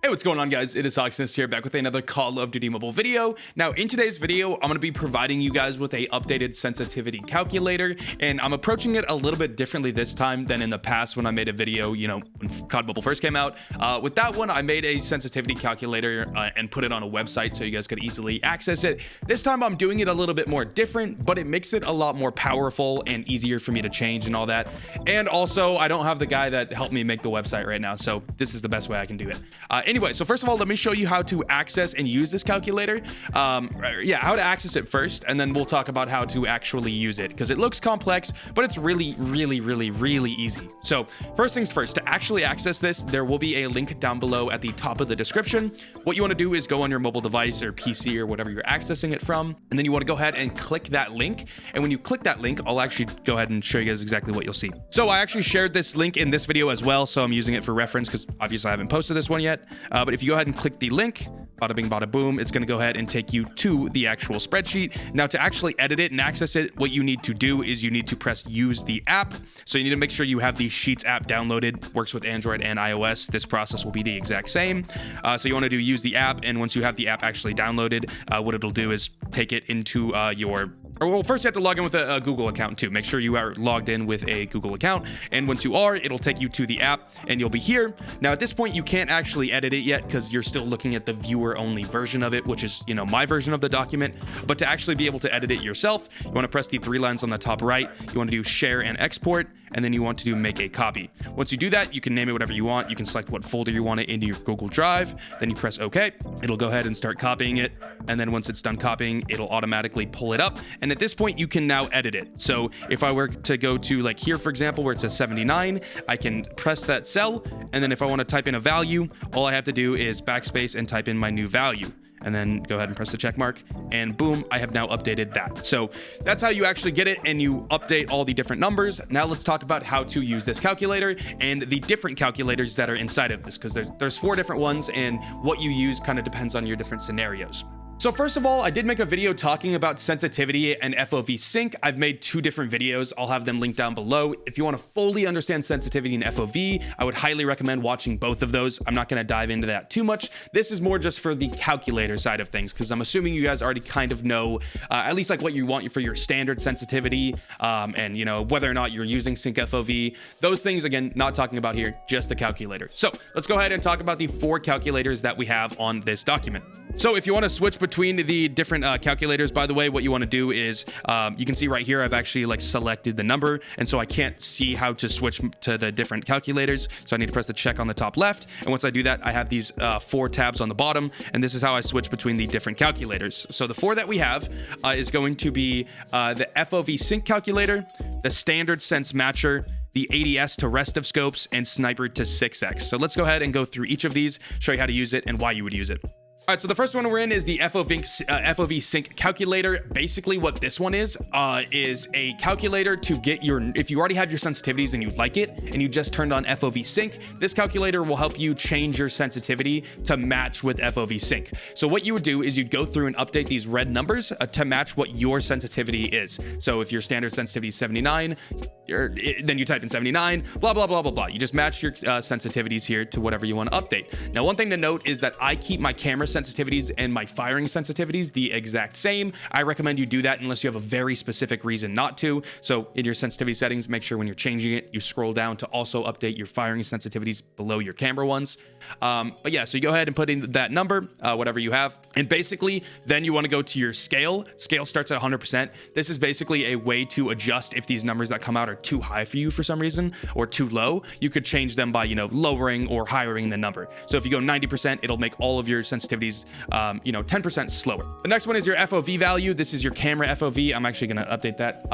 Hey, what's going on, guys? It is HawksNest here, back with another Call of Duty mobile video. Now, in today's video, I'm going to be providing you guys with a updated sensitivity calculator, and I'm approaching it a little bit differently this time than in the past when I made a video, you know, when COD Mobile first came out. With that one, I made a sensitivity calculator and put it on a website so you guys could easily access it. This time, I'm doing it a little bit more different, but it makes it a lot more powerful and easier for me to change and all that. And also, I don't have the guy that helped me make the website right now, so this is the best way I can do it. Anyway, so first of all, let me show you how to access and use this calculator. How to access it first, and then we'll talk about how to actually use it, because it looks complex, but it's really easy. So first things first, to actually access this, there will be a link down below at the top of the description. What you want to do is go on your mobile device or PC or whatever you're accessing it from, and then you want to go ahead and click that link. And when you click that link, I'll actually go ahead and show you guys exactly what you'll see. So I actually shared this link in this video as well, so I'm using it for reference because obviously I haven't posted this one yet. But if you go ahead and click the link, bada bing, bada boom, it's going to go ahead and take you to the actual spreadsheet. Now, to actually edit it and access it, what you need to do is you need to press use the app. So you need to make sure you have the Sheets app downloaded. Works with Android and iOS. This process will be the exact same. So you want to do use the app, and once you have the app actually downloaded, what it'll do is take it into first you have to log in with a Google account too. Make sure you are logged in with a Google account, and once you are, it'll take you to the app and you'll be here. Now at this point, you can't actually edit it yet because you're still looking at the viewer only version of it, which is, you know, my version of the document. But to actually be able to edit it yourself, you want to press the three lines on the top right. You want to do share and export, and then you want to do make a copy. Once you do that, you can name it whatever you want. You can select what folder you want it into your Google Drive. Then you press OK. It'll go ahead and start copying it. And then once it's done copying, it'll automatically pull it up. And at this point, you can now edit it. So if I were to go to like here, for example, where it says 79, I can press that cell. And then if I want to type in a value, all I have to do is backspace and type in my new value. And then go ahead and press the check mark, and boom, I have now updated that. So that's how you actually get it, and you update all the different numbers. Now let's talk about how to use this calculator and the different calculators that are inside of this, because there's 4 different ones, and what you use kind of depends on your different scenarios. So first of all, I did make a video talking about sensitivity and FOV sync. I've made 2 different videos. I'll have them linked down below. If you want to fully understand sensitivity and FOV, I would highly recommend watching both of those. I'm not going to dive into that too much. This is more just for the calculator side of things, because I'm assuming you guys already kind of know at least like what you want for your standard sensitivity, and you know whether or not you're using sync FOV. Those things, again, not talking about here, just the calculator. So let's go ahead and talk about the 4 calculators that we have on this document. So if you want to switch between the different calculators, by the way, what you want to do is you can see right here, I've actually like selected the number, and so I can't see how to switch to the different calculators. So I need to press the check on the top left. And once I do that, I have these 4 tabs on the bottom, and this is how I switch between the different calculators. So the 4 that we have is going to be the FOV Sync calculator, the Standard Sense Matcher, the ADS to rest of scopes, and Sniper to 6x. So let's go ahead and go through each of these, show you how to use it and why you would use it. All right, so the first one we're in is the FOV Sync calculator. Basically what this one is a calculator to get if you already have your sensitivities and you like it and you just turned on FOV Sync, this calculator will help you change your sensitivity to match with FOV Sync. So what you would do is you'd go through and update these red numbers to match what your sensitivity is. So if your standard sensitivity is 79, then you type in 79, blah, blah, blah, blah, blah. You just match your sensitivities here to whatever you want to update. Now, one thing to note is that I keep my camera sensitivities and my firing sensitivities the exact same. I recommend you do that unless you have a very specific reason not to. So in your sensitivity settings, make sure when you're changing it, you scroll down to also update your firing sensitivities below your camera ones. But yeah, so you go ahead and put in that number, whatever you have. And basically, then you want to go to your scale. Scale starts at 100%. This is basically a way to adjust if these numbers that come out are too high for you for some reason or too low. You could change them by, you know, lowering or highering the number. So if you go 90%, it'll make all of your sensitivities 10% slower. The next one is your FOV value. This is your camera FOV. I'm actually going to update that.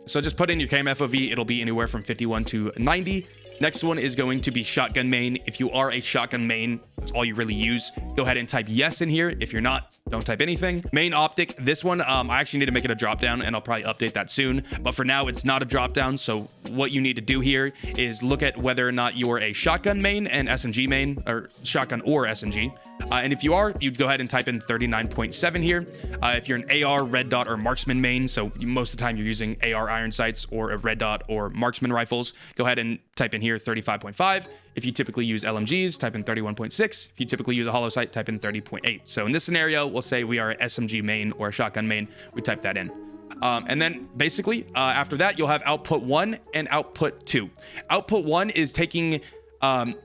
So just put in your camera FOV. It'll be anywhere from 51 to 90. Next one is going to be shotgun main. If you are a shotgun main, that's all you really use, go ahead and type yes in here. If you're not, don't type anything. Main optic, this one, I actually need to make it a drop down, and I'll probably update that soon. But for now, it's not a drop down. So what you need to do here is look at whether or not you're a shotgun main and SMG main, or shotgun or SMG. And if you are, you'd go ahead and type in 39.7 here. If you're an AR, red dot, or marksman main, so most of the time you're using AR iron sights or a red dot or marksman rifles, go ahead and type in here 35.5. If you typically use LMGs, type in 31.6. If you typically use a hollow sight, type in 30.8. So in this scenario, we'll say we are an SMG main or a shotgun main. We type that in. And then basically after that, you'll have output 1 and output 2. Output 1 is taking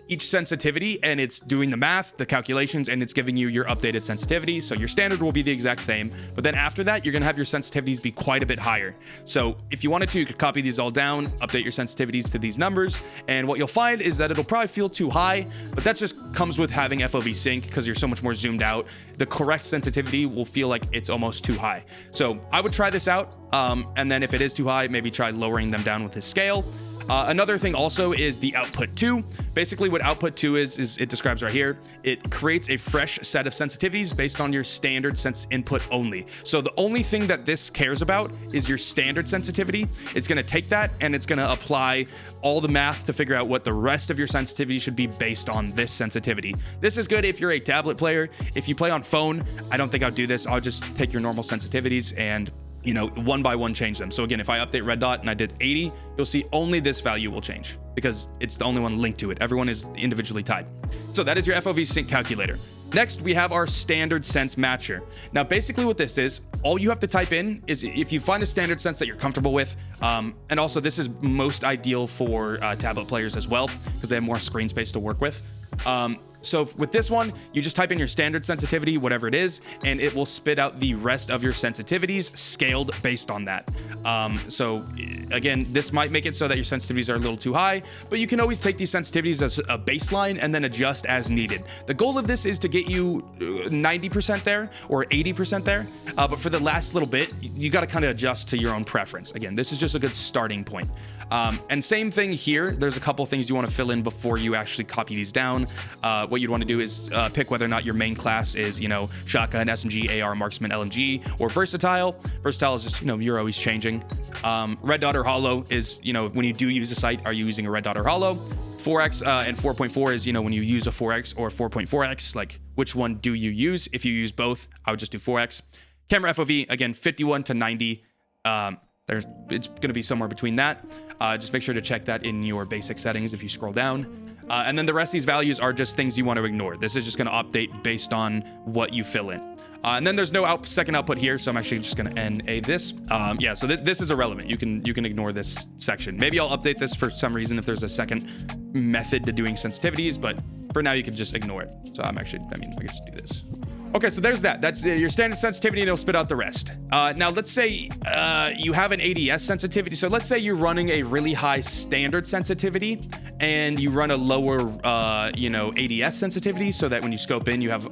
each sensitivity and it's doing the math, the calculations, and it's giving you your updated sensitivity. So your standard will be the exact same, but then after that, you're gonna have your sensitivities be quite a bit higher. So if you wanted to, you could copy these all down, update your sensitivities to these numbers. And what you'll find is that it'll probably feel too high, but that just comes with having FOV Sync because you're so much more zoomed out. The correct sensitivity will feel like it's almost too high. So I would try this out. And then if it is too high, maybe try lowering them down with his scale. Another thing also is the output 2. Basically what output 2 is it describes right here. It creates a fresh set of sensitivities based on your standard sense input only. So the only thing that this cares about is your standard sensitivity. It's going to take that and it's going to apply all the math to figure out what the rest of your sensitivity should be based on this sensitivity. This is good if you're a tablet player. If you play on phone, I don't think I'll do this. I'll just take your normal sensitivities and one by one change them. So again, if I update red dot and I did 80, you'll see only this value will change because it's the only one linked to it. Everyone is individually tied. So that is your FOV Sync calculator. Next, we have our standard sense matcher. Now, basically what this is, all you have to type in is if you find a standard sense that you're comfortable with, and also this is most ideal for tablet players as well, because they have more screen space to work with. So with this one, you just type in your standard sensitivity, whatever it is, and it will spit out the rest of your sensitivities scaled based on that. So again, this might make it so that your sensitivities are a little too high, but you can always take these sensitivities as a baseline and then adjust as needed. The goal of this is to get you 90% there or 80% there. But for the last little bit, you got to kind of adjust to your own preference. Again, this is just a good starting point. And same thing here. There's a couple things you want to fill in before you actually copy these down. What you'd want to do is pick whether or not your main class is, shotgun, SMG, AR, marksman, LMG, or versatile. Versatile is just, you're always changing. Red dot or hollow is, when you do use a sight, are you using a red dot or hollow? 4x and 4.4 is, when you use a 4x or 4.4x, like which one do you use? If you use both, I would just do 4x. Camera FOV, again, 51 to 90. It's going to be somewhere between that. Just make sure to check that in your basic settings if you scroll down. And then the rest of these values are just things you want to ignore. This is just going to update based on what you fill in. And then there's no second output here, so I'm actually just going to NA this. Yeah, so this is irrelevant. You can ignore this section. Maybe I'll update this for some reason if there's a second method to doing sensitivities, but for now you can just ignore it. So I can just do this. Okay, so there's that. That's your standard sensitivity, and it'll spit out the rest. Now, let's say you have an ADS sensitivity. So let's say you're running a really high standard sensitivity, and you run a lower, ADS sensitivity, so that when you scope in, you have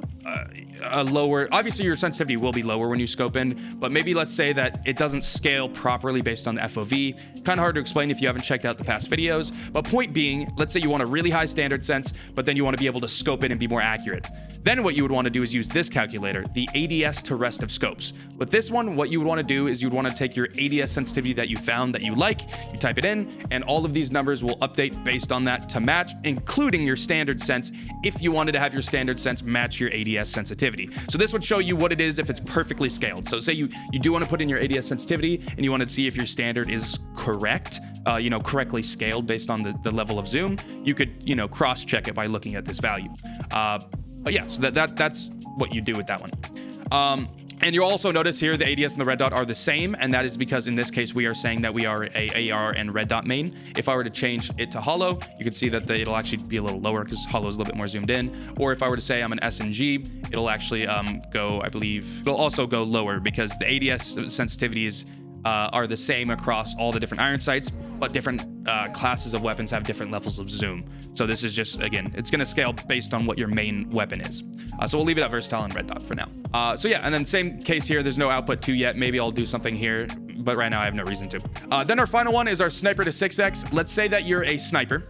a lower. Obviously, your sensitivity will be lower when you scope in, but maybe let's say that it doesn't scale properly based on the FOV. Kind of hard to explain if you haven't checked out the past videos. But point being, let's say you want a really high standard sense, but then you want to be able to scope in and be more accurate. Then what you would want to do is use this calculator, the ADS to rest of scopes. With this one, what you would want to do is you would want to take your ADS sensitivity that you found that you like, you type it in, and all of these numbers will update based on that to match, including your standard sense, if you wanted to have your standard sense match your ADS sensitivity. So this would show you what it is if it's perfectly scaled. So say you do want to put in your ADS sensitivity and you want to see if your standard is correct, correctly scaled based on the level of zoom, you could, cross-check it by looking at this value. But yeah, so that's what you do with that one. And you'll also notice here the ADS and the red dot are the same, and that is because in this case we are saying that we are a AR and red dot main. If I were to change it to hollow, you can see that it'll actually be a little lower because hollow is a little bit more zoomed in. Or if I were to say I'm an SNG, it'll actually it'll also go lower because the ADS sensitivities are the same across all the different iron sights, but different classes of weapons have different levels of zoom. So this is just, again, it's going to scale based on what your main weapon is. So we'll leave it at versatile and red dot for now. So yeah, and then same case here, there's no output 2 yet. Maybe I'll do something here, but right now I have no reason to. Then our final one is our sniper to 6x. Let's say that you're a sniper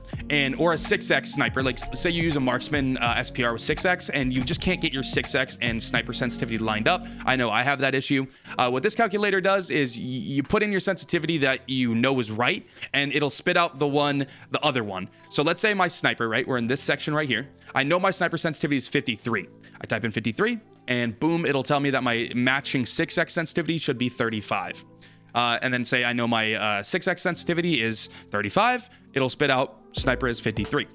or a 6x sniper. Like say you use a marksman SPR with 6x and you just can't get your 6x and sniper sensitivity lined up. I know I have that issue. What this calculator does is you put in your sensitivity that you know is right, and it'll spit out the other one. So let's say my sniper, right? We're in this section right here. I know my sniper sensitivity is 53. I type in 53 and boom, it'll tell me that my matching 6x sensitivity should be 35. And then say I know my 6x sensitivity is 35. It'll spit out sniper is 53.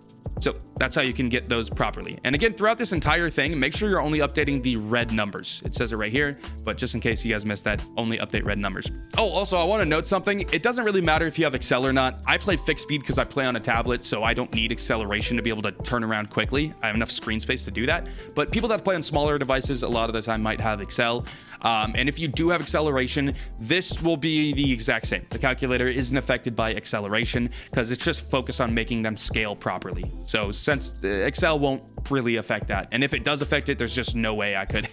So that's how you can get those properly. And again, throughout this entire thing, make sure you're only updating the red numbers. It says it right here, but just in case you guys missed that, only update red numbers. Oh, also, I want to note something. It doesn't really matter if you have Accel or not. I play fixed speed because I play on a tablet, so I don't need acceleration to be able to turn around quickly. I have enough screen space to do that. But people that play on smaller devices, a lot of the time might have Accel. And if you do have acceleration, this will be the exact same. The calculator isn't affected by acceleration because it's just focused on making them scale properly. So since Accel won't really affect that, and if it does affect it, there's just no way I could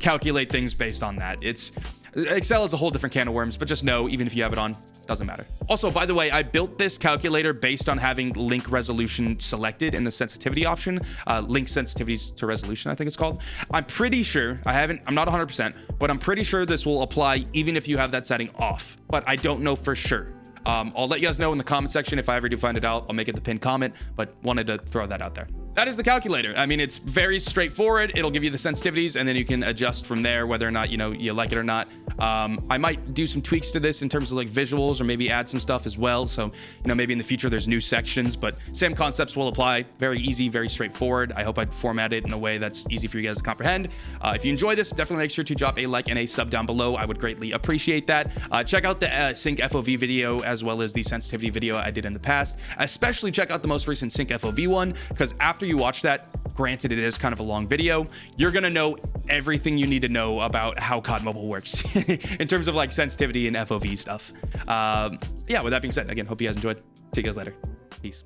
calculate things based on that. Accel is a whole different can of worms, but just know, even if you have it on, doesn't matter. Also, by the way, I built this calculator based on having link resolution selected in the sensitivity option, link sensitivities to resolution, I think it's called. I'm pretty sure, I'm not 100%, but I'm pretty sure this will apply even if you have that setting off, but I don't know for sure. I'll let you guys know in the comment section. If I ever do find it out, I'll make it the pinned comment, but wanted to throw that out there. That is the calculator. I mean, it's very straightforward. It'll give you the sensitivities and then you can adjust from there, whether or not, you like it or not. I might do some tweaks to this in terms of like visuals or maybe add some stuff as well. So, maybe in the future there's new sections, but same concepts will apply. Very easy, very straightforward. I hope I format it in a way that's easy for you guys to comprehend. If you enjoy this, definitely make sure to drop a like and a sub down below. I would greatly appreciate that. Check out the Sync FOV video as well as the sensitivity video I did in the past. Especially check out the most recent Sync FOV one, because after you watch that, granted it is kind of a long video, you're gonna know everything you need to know about how COD Mobile works in terms of like sensitivity and FOV stuff. Yeah, with that being said, again, hope you guys enjoyed. See you guys later. Peace.